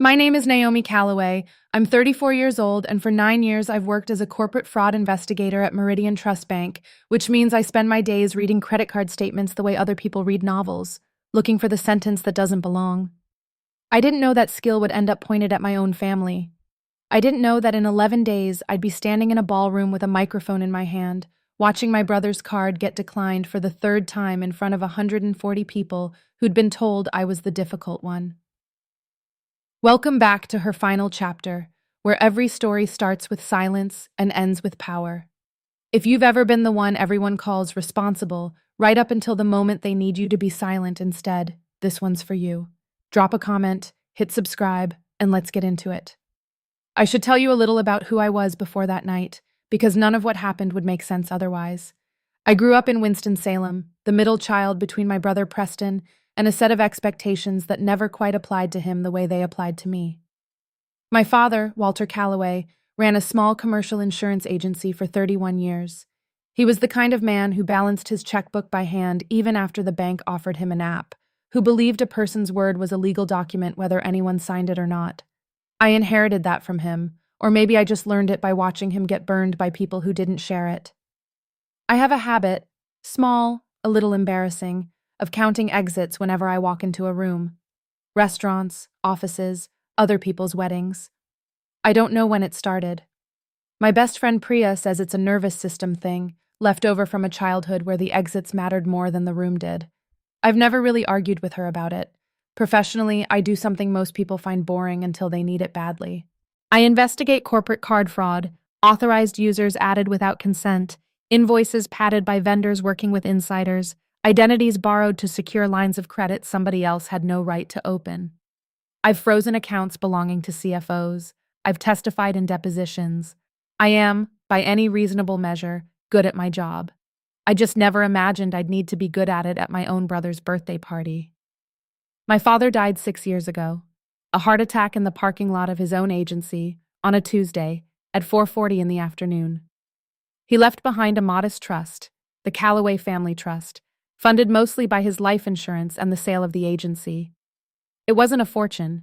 My name is Naomi Calloway. I'm 34 years old, and for 9 years I've worked as a corporate fraud investigator at Meridian Trust Bank, which means I spend my days reading credit card statements the way other people read novels, looking for the sentence that doesn't belong. I didn't know that skill would end up pointed at my own family. I didn't know that in 11 days I'd be standing in a ballroom with a microphone in my hand, watching my brother's card get declined for the third time in front of 140 people who'd been told I was the difficult one. Welcome back to her final chapter, where every story starts with silence and ends with power. If you've ever been the one everyone calls responsible, right up until the moment they need you to be silent instead, this one's for you. Drop a comment, hit subscribe, and let's get into it. I should tell you a little about who I was before that night, because none of what happened would make sense otherwise. I grew up in Winston-Salem, the middle child between my brother Preston and a set of expectations that never quite applied to him the way they applied to me. My father, Walter Calloway, ran a small commercial insurance agency for 31 years. He was the kind of man who balanced his checkbook by hand even after the bank offered him an app, who believed a person's word was a legal document whether anyone signed it or not. I inherited that from him, or maybe I just learned it by watching him get burned by people who didn't share it. I have a habit, small, a little embarrassing, of counting exits whenever I walk into a room. Restaurants, offices, other people's weddings. I don't know when it started. My best friend Priya says it's a nervous system thing, left over from a childhood where the exits mattered more than the room did. I've never really argued with her about it. Professionally, I do something most people find boring until they need it badly. I investigate corporate card fraud, authorized users added without consent, invoices padded by vendors working with insiders, identities borrowed to secure lines of credit somebody else had no right to open. I've frozen accounts belonging to CFOs. I've testified in depositions. I am, by any reasonable measure, good at my job. I just never imagined I'd need to be good at it at my own brother's birthday party. My father died 6 years ago. A heart attack in the parking lot of his own agency, on a Tuesday, at 4:40 in the afternoon. He left behind a modest trust, the Calloway Family Trust, funded mostly by his life insurance and the sale of the agency. It wasn't a fortune.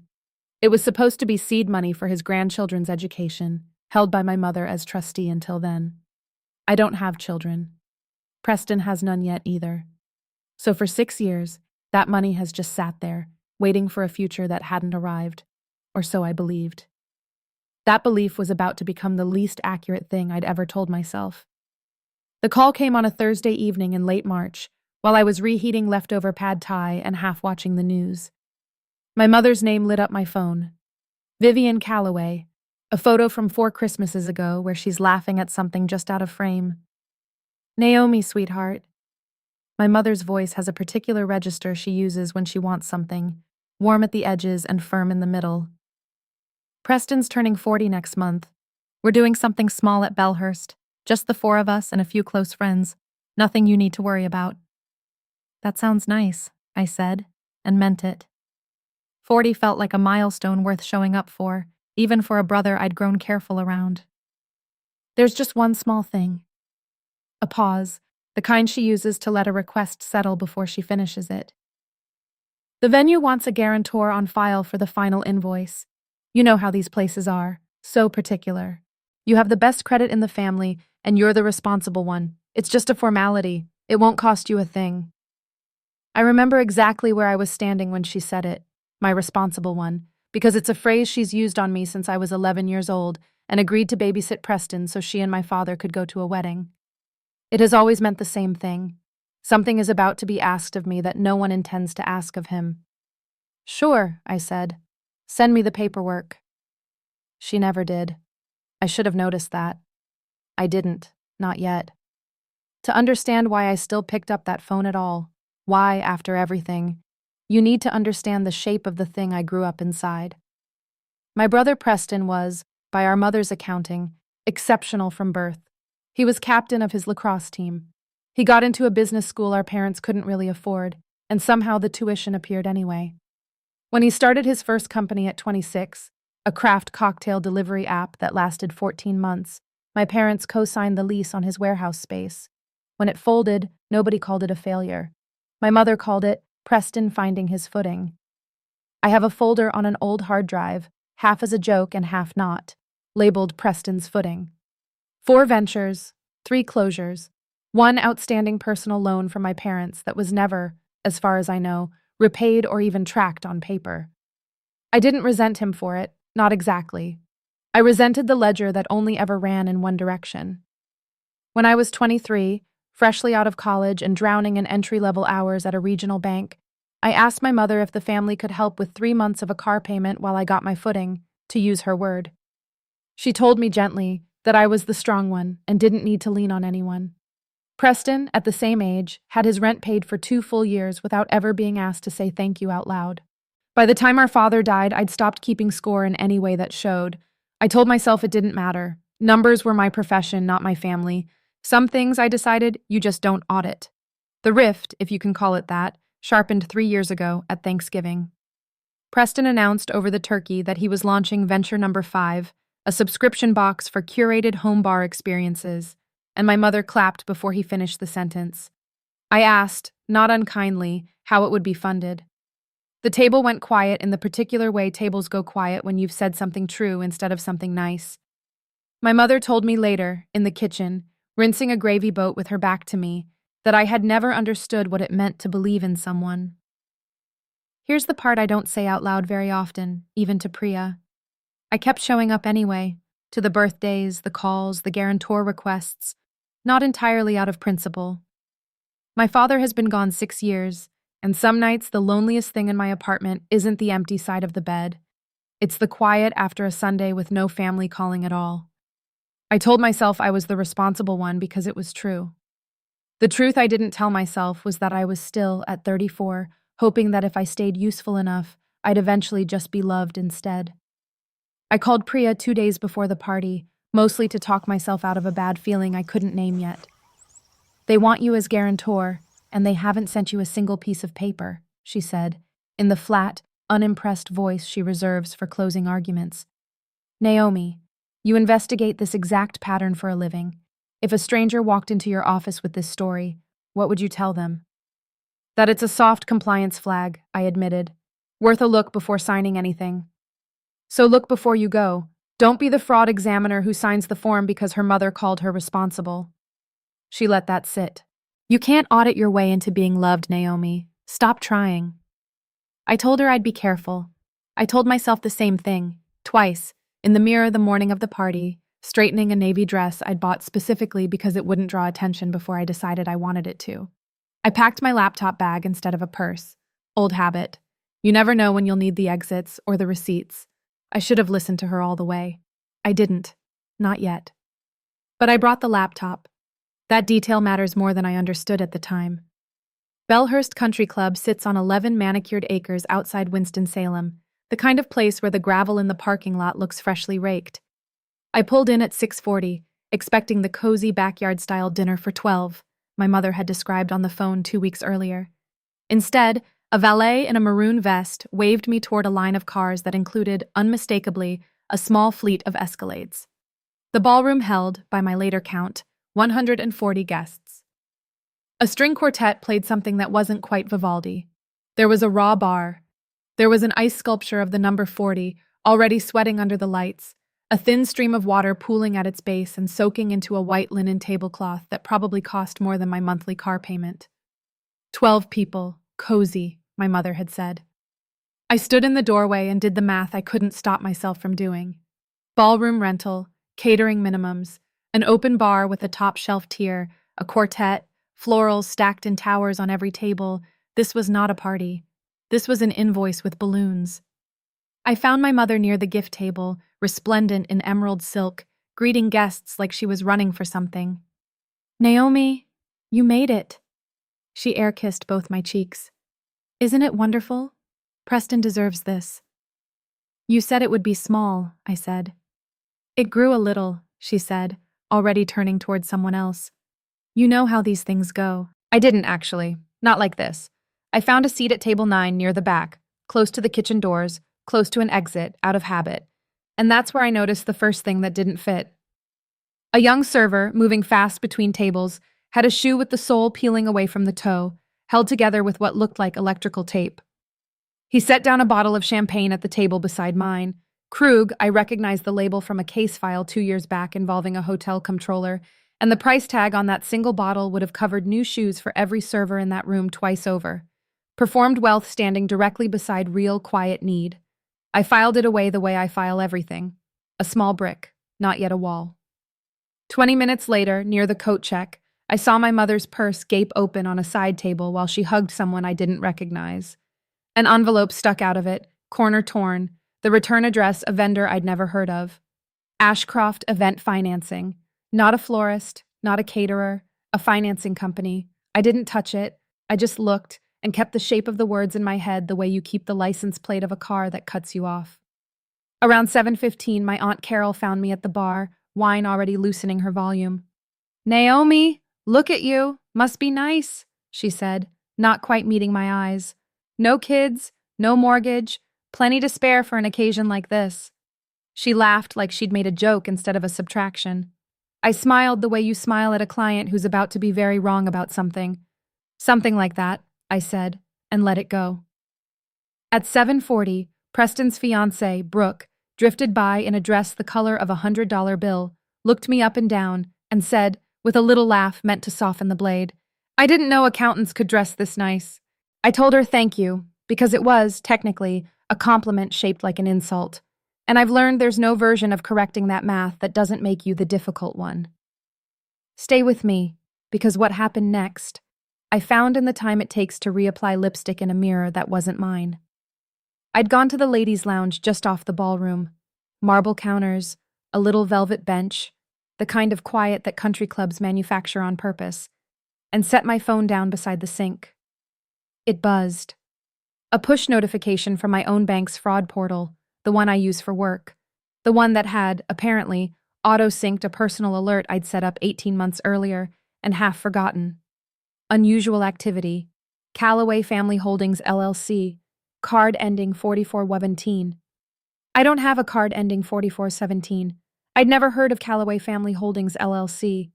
It was supposed to be seed money for his grandchildren's education, held by my mother as trustee until then. I don't have children. Preston has none yet either. So for 6 years, that money has just sat there, waiting for a future that hadn't arrived, or so I believed. That belief was about to become the least accurate thing I'd ever told myself. The call came on a Thursday evening in late March, while I was reheating leftover pad thai and half watching the news. My mother's name lit up my phone. Vivian Calloway, a photo from 4 Christmases ago where she's laughing at something just out of frame. Naomi, sweetheart. My mother's voice has a particular register she uses when she wants something, warm at the edges and firm in the middle. Preston's turning 40 next month. We're doing something small at Bellhurst, just the 4 of us and a few close friends. Nothing you need to worry about. That sounds nice, I said, and meant it. 40 felt like a milestone worth showing up for, even for a brother I'd grown careful around. There's just one small thing. A pause, the kind she uses to let a request settle before she finishes it. The venue wants a guarantor on file for the final invoice. You know how these places are, so particular. You have the best credit in the family, and you're the responsible one. It's just a formality. It won't cost you a thing. I remember exactly where I was standing when she said it, my responsible one, because it's a phrase she's used on me since I was 11 years old and agreed to babysit Preston so she and my father could go to a wedding. It has always meant the same thing. Something is about to be asked of me that no one intends to ask of him. Sure, I said. Send me the paperwork. She never did. I should have noticed that. I didn't, not yet. To understand why I still picked up that phone at all, why, after everything, you need to understand the shape of the thing I grew up inside. My brother Preston was, by our mother's accounting, exceptional from birth. He was captain of his lacrosse team. He got into a business school our parents couldn't really afford, and somehow the tuition appeared anyway. When he started his first company at 26, a craft cocktail delivery app that lasted 14 months, my parents co-signed the lease on his warehouse space. When it folded, nobody called it a failure. My mother called it Preston finding his footing. I have a folder on an old hard drive, half as a joke and half not, labeled Preston's Footing. 4 ventures, 3 closures, 1 outstanding personal loan from my parents that was never, as far as I know, repaid or even tracked on paper. I didn't resent him for it, not exactly. I resented the ledger that only ever ran in one direction. When I was 23, freshly out of college and drowning in entry-level hours at a regional bank, I asked my mother if the family could help with 3 months of a car payment while I got my footing, to use her word. She told me gently that I was the strong one and didn't need to lean on anyone. Preston, at the same age, had his rent paid for 2 full years without ever being asked to say thank you out loud. By the time our father died, I'd stopped keeping score in any way that showed. I told myself it didn't matter. Numbers were my profession, not my family. Some things, I decided, you just don't audit. The rift, if you can call it that, sharpened 3 years ago at Thanksgiving. Preston announced over the turkey that he was launching Venture Number 5, a subscription box for curated home bar experiences, and my mother clapped before he finished the sentence. I asked, not unkindly, how it would be funded. The table went quiet in the particular way tables go quiet when you've said something true instead of something nice. My mother told me later, in the kitchen, rinsing a gravy boat with her back to me, that I had never understood what it meant to believe in someone. Here's the part I don't say out loud very often, even to Priya. I kept showing up anyway, to the birthdays, the calls, the guarantor requests, not entirely out of principle. My father has been gone 6 years, and some nights the loneliest thing in my apartment isn't the empty side of the bed. It's the quiet after a Sunday with no family calling at all. I told myself I was the responsible one because it was true. The truth I didn't tell myself was that I was still, at 34, hoping that if I stayed useful enough, I'd eventually just be loved instead. I called Priya 2 days before the party, mostly to talk myself out of a bad feeling I couldn't name yet. They want you as guarantor, and they haven't sent you a single piece of paper, she said, in the flat, unimpressed voice she reserves for closing arguments. Naomi, you investigate this exact pattern for a living. If a stranger walked into your office with this story, what would you tell them? That it's a soft compliance flag, I admitted. Worth a look before signing anything. So look before you go. Don't be the fraud examiner who signs the form because her mother called her responsible. She let that sit. You can't audit your way into being loved, Naomi. Stop trying. I told her I'd be careful. I told myself the same thing, twice, in the mirror the morning of the party, straightening a navy dress I'd bought specifically because it wouldn't draw attention before I decided I wanted it to. I packed my laptop bag instead of a purse. Old habit. You never know when you'll need the exits or the receipts. I should have listened to her all the way. I didn't. Not yet. But I brought the laptop. That detail matters more than I understood at the time. Bellhurst Country Club sits on 11 manicured acres outside Winston-Salem, the kind of place where the gravel in the parking lot looks freshly raked. I pulled in at 6:40, expecting the cozy backyard-style dinner for 12 my mother had described on the phone 2 weeks earlier. Instead, a valet in a maroon vest waved me toward a line of cars that included, unmistakably, a small fleet of Escalades. The ballroom held, by my later count, 140 guests. A string quartet played something that wasn't quite Vivaldi. There was a raw bar. There was an ice sculpture of the number 40, already sweating under the lights, a thin stream of water pooling at its base and soaking into a white linen tablecloth that probably cost more than my monthly car payment. 12 people, cozy, my mother had said. I stood in the doorway and did the math I couldn't stop myself from doing. Ballroom rental, catering minimums, an open bar with a top-shelf tier, a quartet, florals stacked in towers on every table. This was not a party. This was an invoice with balloons. I found my mother near the gift table, resplendent in emerald silk, greeting guests like she was running for something. Naomi, you made it. She air-kissed both my cheeks. Isn't it wonderful? Preston deserves this. You said it would be small, I said. It grew a little, she said, already turning toward someone else. You know how these things go. I didn't, actually. Not like this. I found a seat at table 9 near the back, close to the kitchen doors, close to an exit, out of habit. And that's where I noticed the first thing that didn't fit. A young server, moving fast between tables, had a shoe with the sole peeling away from the toe, held together with what looked like electrical tape. He set down a bottle of champagne at the table beside mine. Krug, I recognized the label from a case file 2 years back involving a hotel comptroller, and the price tag on that single bottle would have covered new shoes for every server in that room twice over. Performed wealth standing directly beside real, quiet need. I filed it away the way I file everything. A small brick, not yet a wall. 20 minutes later, near the coat check, I saw my mother's purse gape open on a side table while she hugged someone I didn't recognize. An envelope stuck out of it, corner torn, the return address a vendor I'd never heard of. Ashcroft Event Financing. Not a florist, not a caterer, a financing company. I didn't touch it. I just looked and kept the shape of the words in my head the way you keep the license plate of a car that cuts you off. Around 7:15, my Aunt Carol found me at the bar, wine already loosening her volume. "Naomi, look at you. Must be nice," she said, not quite meeting my eyes. "No kids, no mortgage, plenty to spare for an occasion like this." She laughed like she'd made a joke instead of a subtraction. I smiled the way you smile at a client who's about to be very wrong about something. "Something like that," I said, and let it go. At 7:40, Preston's fiancée, Brooke, drifted by in a dress the color of a $100 bill, looked me up and down, and said, with a little laugh meant to soften the blade, "I didn't know accountants could dress this nice." I told her thank you, because it was, technically, a compliment shaped like an insult. And I've learned there's no version of correcting that math that doesn't make you the difficult one. Stay with me, because what happened next, I found in the time it takes to reapply lipstick in a mirror that wasn't mine. I'd gone to the ladies' lounge just off the ballroom. Marble counters, a little velvet bench, the kind of quiet that country clubs manufacture on purpose, and set my phone down beside the sink. It buzzed. A push notification from my own bank's fraud portal, the one I use for work. The one that had, apparently, auto-synced a personal alert I'd set up 18 months earlier and half forgotten. Unusual activity. Callaway Family Holdings LLC. Card ending 4417. I don't have a card ending 4417. I'd never heard of Callaway Family Holdings LLC.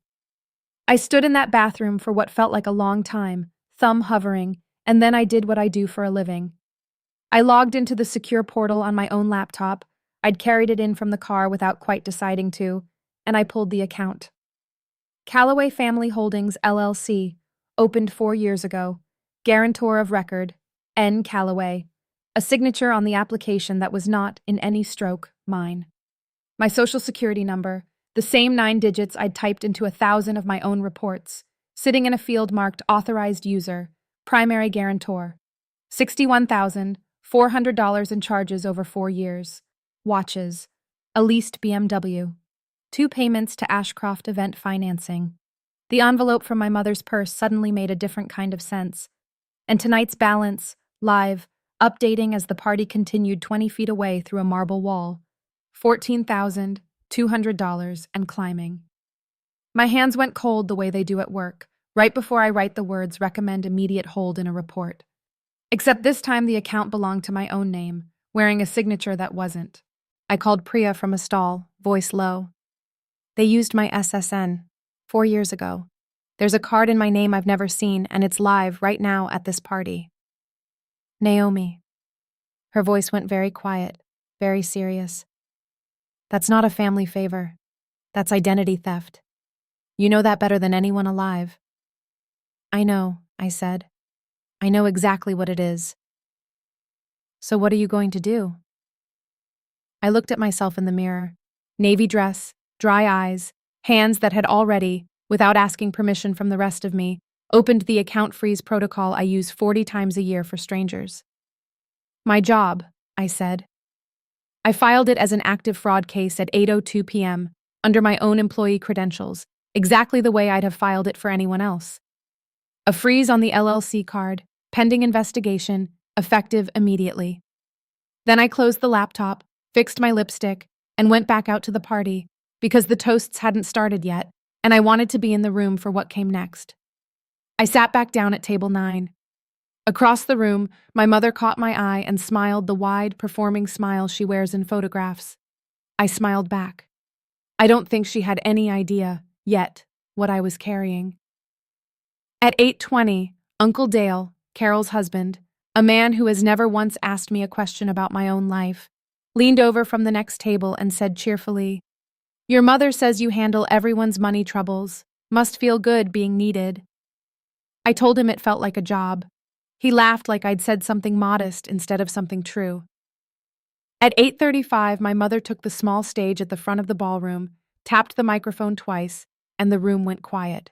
I stood in that bathroom for what felt like a long time, thumb hovering, and then I did what I do for a living. I logged into the secure portal on my own laptop. I'd carried it in from the car without quite deciding to, and I pulled the account. Callaway Family Holdings LLC, opened 4 years ago. Guarantor of record, N. Callaway. A signature on the application that was not, in any stroke, mine. My social security number, the same 9 digits I'd typed into 1,000 of my own reports, sitting in a field marked Authorized User, Primary Guarantor. $61,400 in charges over 4 years. Watches. A leased BMW. 2 payments to Ashcroft Event Financing. The envelope from my mother's purse suddenly made a different kind of sense. And tonight's balance, live, updating as the party continued 20 feet away through a marble wall. $14,200 and climbing. My hands went cold the way they do at work, right before I write the words recommend immediate hold in a report. Except this time the account belonged to my own name, wearing a signature that wasn't. I called Priya from a stall, voice low. They used my SSN 4 years ago. There's a card in my name I've never seen, and it's live right now at this party. Naomi. Her voice went very quiet, very serious. That's not a family favor. That's identity theft. You know that better than anyone alive. I know, I said. I know exactly what it is. So what are you going to do? I looked at myself in the mirror. Navy dress, dry eyes, hands that had already, without asking permission from the rest of me, opened the account freeze protocol I use 40 times a year for strangers. My job, I said. I filed it as an active fraud case at 8:02 p.m., under my own employee credentials, exactly the way I'd have filed it for anyone else. A freeze on the LLC card, pending investigation, effective immediately. Then I closed the laptop, fixed my lipstick, and went back out to the party, because the toasts hadn't started yet, and I wanted to be in the room for what came next. I sat back down at table 9. Across the room, my mother caught my eye and smiled the wide, performing smile she wears in photographs. I smiled back. I don't think she had any idea, yet, what I was carrying. At 8:20, Uncle Dale, Carol's husband, A man who has never once asked me a question about my own life, leaned over from the next table and said cheerfully, "Your mother says you handle everyone's money troubles. Must feel good being needed." I told him it felt like a job. He laughed like I'd said something modest instead of something true. At 8:35, my mother took the small stage at the front of the ballroom, tapped the microphone twice, and the room went quiet.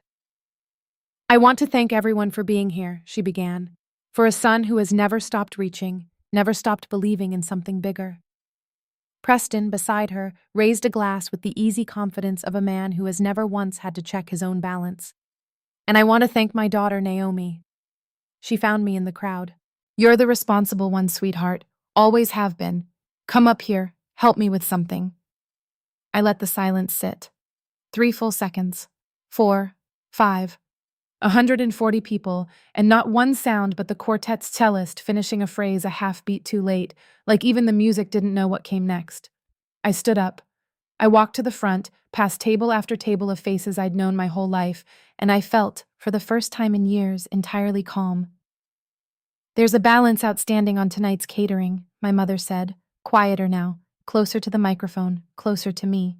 "I want to thank everyone for being here," she began, "for a son who has never stopped reaching, never stopped believing in something bigger." Preston, beside her, raised a glass with the easy confidence of a man who has never once had to check his own balance. "And I want to thank my daughter, Naomi." She found me in the crowd. "You're the responsible one, sweetheart. Always have been. Come up here. Help me with something." I let the silence sit. 3 full seconds. 4, 5. 140 people, and not one sound but the quartet's cellist finishing a phrase a half beat too late, like even the music didn't know what came next. I stood up. I walked to the front, past table after table of faces I'd known my whole life, and I felt, for the first time in years, entirely calm. "There's a balance outstanding on tonight's catering," my mother said, quieter now, closer to the microphone, closer to me.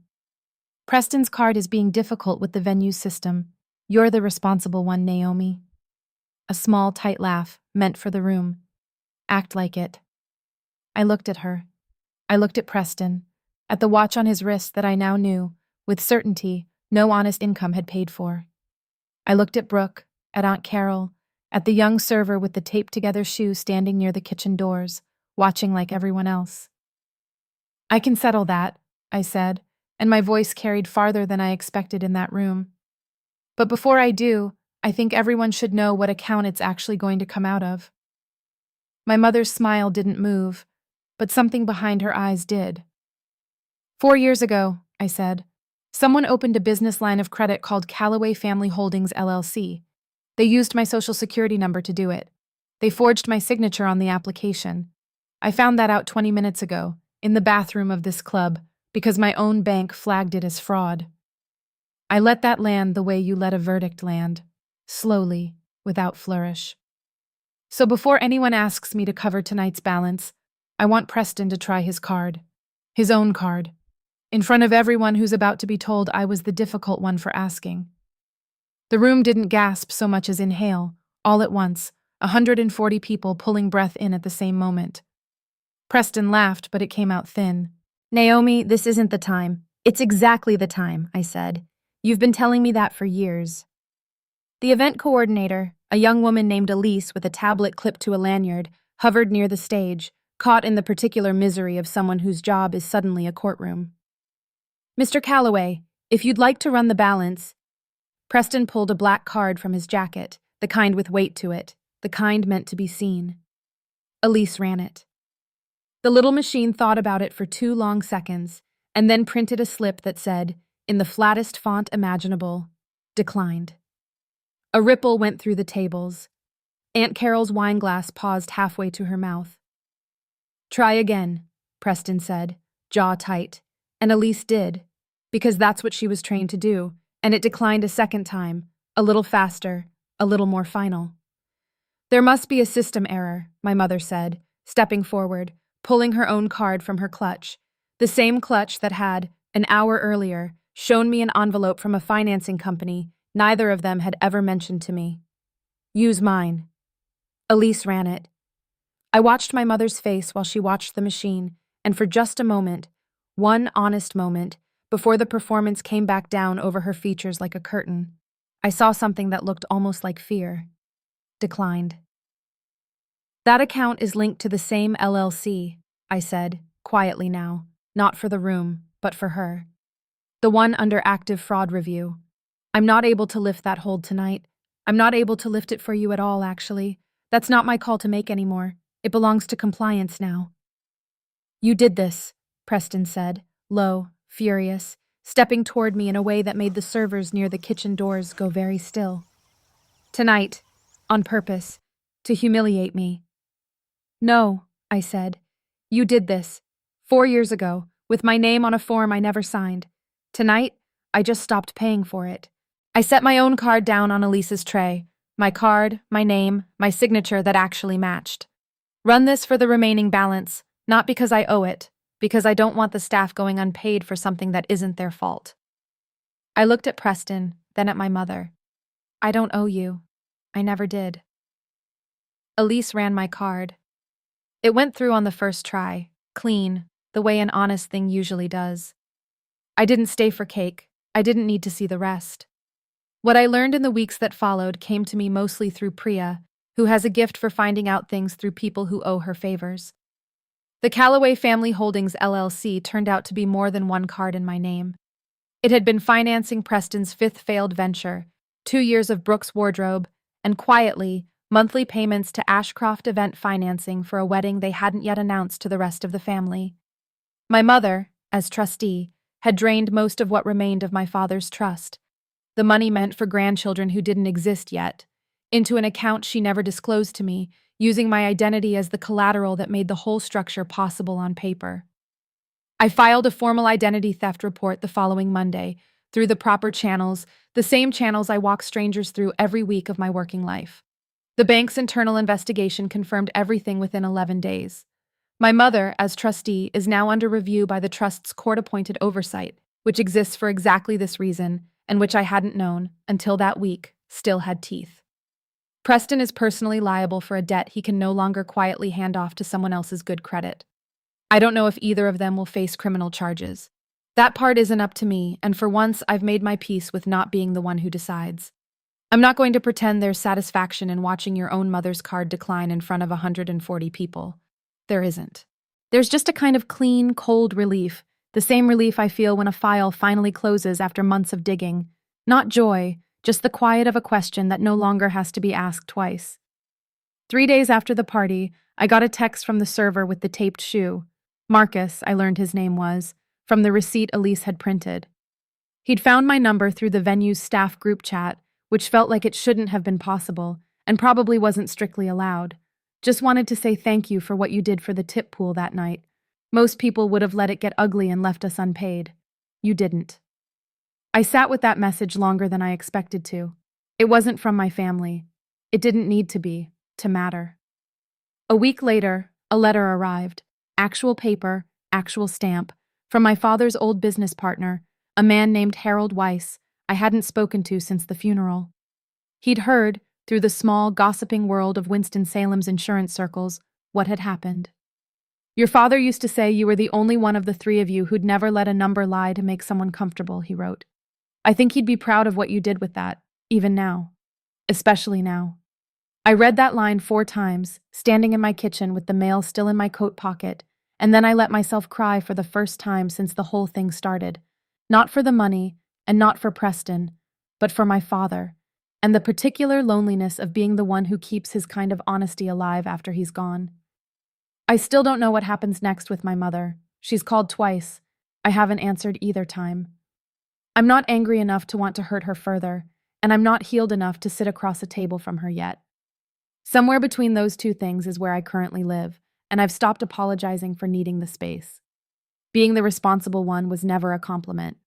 "Preston's card is being difficult with the venue's system. You're the responsible one, Naomi." A small, tight laugh, meant for the room. "Act like it." I looked at her. I looked at Preston, at the watch on his wrist that I now knew, with certainty, no honest income had paid for. I looked at Brooke, at Aunt Carol, at the young server with the taped-together shoe standing near the kitchen doors, watching like everyone else. "I can settle that," I said, and my voice carried farther than I expected in that room. "But before I do, I think everyone should know what account it's actually going to come out of." My mother's smile didn't move, but something behind her eyes did. "4 years ago," I said, "someone opened a business line of credit called Callaway Family Holdings, LLC. They used my social security number to do it. They forged my signature on the application. I found that out 20 minutes ago, in the bathroom of this club, because my own bank flagged it as fraud. I let that land the way you let a verdict land, slowly, without flourish. So before anyone asks me to cover tonight's balance, I want Preston to try his card. His own card. In front of everyone who's about to be told I was the difficult one for asking." The room didn't gasp so much as inhale, all at once, 140 people pulling breath in at the same moment. Preston laughed, but it came out thin. "Naomi, this isn't the time. It's exactly the time," I said. "You've been telling me that for years." The event coordinator, a young woman named Elise with a tablet clipped to a lanyard, hovered near the stage, caught in the particular misery of someone whose job is suddenly a courtroom. "Mr. Calloway, if you'd like to run the balance..." Preston pulled a black card from his jacket, the kind with weight to it, the kind meant to be seen. Elise ran it. The little machine thought about it for 2 long seconds, and then printed a slip that said, in the flattest font imaginable, "Declined." A ripple went through the tables. Aunt Carol's wineglass paused halfway to her mouth. "Try again," Preston said, jaw tight, and Elise did, because that's what she was trained to do, and it declined a second time, a little faster, a little more final. "There must be a system error," my mother said, stepping forward, pulling her own card from her clutch, the same clutch that had, an hour earlier, shown me an envelope from a financing company neither of them had ever mentioned to me. "Use mine." Elise ran it. I watched my mother's face while she watched the machine, and for just a moment, one honest moment, before the performance came back down over her features like a curtain, I saw something that looked almost like fear. Declined. "That account is linked to the same LLC," I said, quietly now, not for the room, but for her. "The one under active fraud review. I'm not able to lift that hold tonight. I'm not able to lift it for you at all, actually. That's not my call to make anymore. It belongs to compliance now." "You did this," Preston said, low, furious, stepping toward me in a way that made the servers near the kitchen doors go very still. "Tonight, on purpose, to humiliate me." "No," I said. "You did this, 4 years ago, with my name on a form I never signed. Tonight, I just stopped paying for it." I set my own card down on Elise's tray, my card, my name, my signature that actually matched. Run this for the remaining balance, not because I owe it, because I don't want the staff going unpaid for something that isn't their fault. I looked at Preston, then at my mother. I don't owe you. I never did. Elise ran my card. It went through on the first try, clean, the way an honest thing usually does. I didn't stay for cake. I didn't need to see the rest. What I learned in the weeks that followed came to me mostly through Priya, who has a gift for finding out things through people who owe her favors. The Callaway Family Holdings LLC turned out to be more than one card in my name. It had been financing Preston's fifth failed venture, 2 years of Brooks wardrobe, and quietly, monthly payments to Ashcroft event financing for a wedding they hadn't yet announced to the rest of the family. My mother, as trustee, had drained most of what remained of my father's trust, the money meant for grandchildren who didn't exist yet, into an account she never disclosed to me, using my identity as the collateral that made the whole structure possible on paper. I filed a formal identity theft report the following Monday, through the proper channels, the same channels I walk strangers through every week of my working life. The bank's internal investigation confirmed everything within 11 days. My mother, as trustee, is now under review by the trust's court-appointed oversight, which exists for exactly this reason, and which I hadn't known, until that week, still had teeth. Preston is personally liable for a debt he can no longer quietly hand off to someone else's good credit. I don't know if either of them will face criminal charges. That part isn't up to me, and for once I've made my peace with not being the one who decides. I'm not going to pretend there's satisfaction in watching your own mother's card decline in front of 140 people. There isn't. There's just a kind of clean, cold relief, the same relief I feel when a file finally closes after months of digging. Not joy, just the quiet of a question that no longer has to be asked twice. 3 days after the party, I got a text from the server with the taped shoe. Marcus, I learned his name was, from the receipt Elise had printed. He'd found my number through the venue's staff group chat, which felt like it shouldn't have been possible, and probably wasn't strictly allowed. Just wanted to say thank you for what you did for the tip pool that night. Most people would have let it get ugly and left us unpaid. You didn't. I sat with that message longer than I expected to. It wasn't from my family. It didn't need to be, to matter. A week later, a letter arrived. Actual paper, actual stamp, from my father's old business partner, a man named Harold Weiss, I hadn't spoken to since the funeral. He'd heard, through the small, gossiping world of Winston-Salem's insurance circles, what had happened. Your father used to say you were the only one of the three of you who'd never let a number lie to make someone comfortable, he wrote. I think he'd be proud of what you did with that, even now. Especially now. I read that line 4 times, standing in my kitchen with the mail still in my coat pocket, and then I let myself cry for the first time since the whole thing started. Not for the money, and not for Preston, but for my father, and the particular loneliness of being the one who keeps his kind of honesty alive after he's gone. I still don't know what happens next with my mother. She's called twice. I haven't answered either time. I'm not angry enough to want to hurt her further, and I'm not healed enough to sit across a table from her yet. Somewhere between those two things is where I currently live, and I've stopped apologizing for needing the space. Being the responsible one was never a compliment.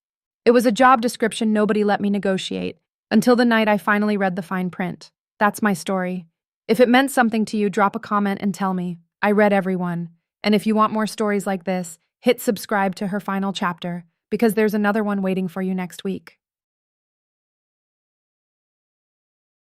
It was a job description nobody let me negotiate, until the night I finally read the fine print. That's my story. If it meant something to you, drop a comment and tell me. I read every one. And if you want more stories like this, hit subscribe to her final chapter, because there's another one waiting for you next week.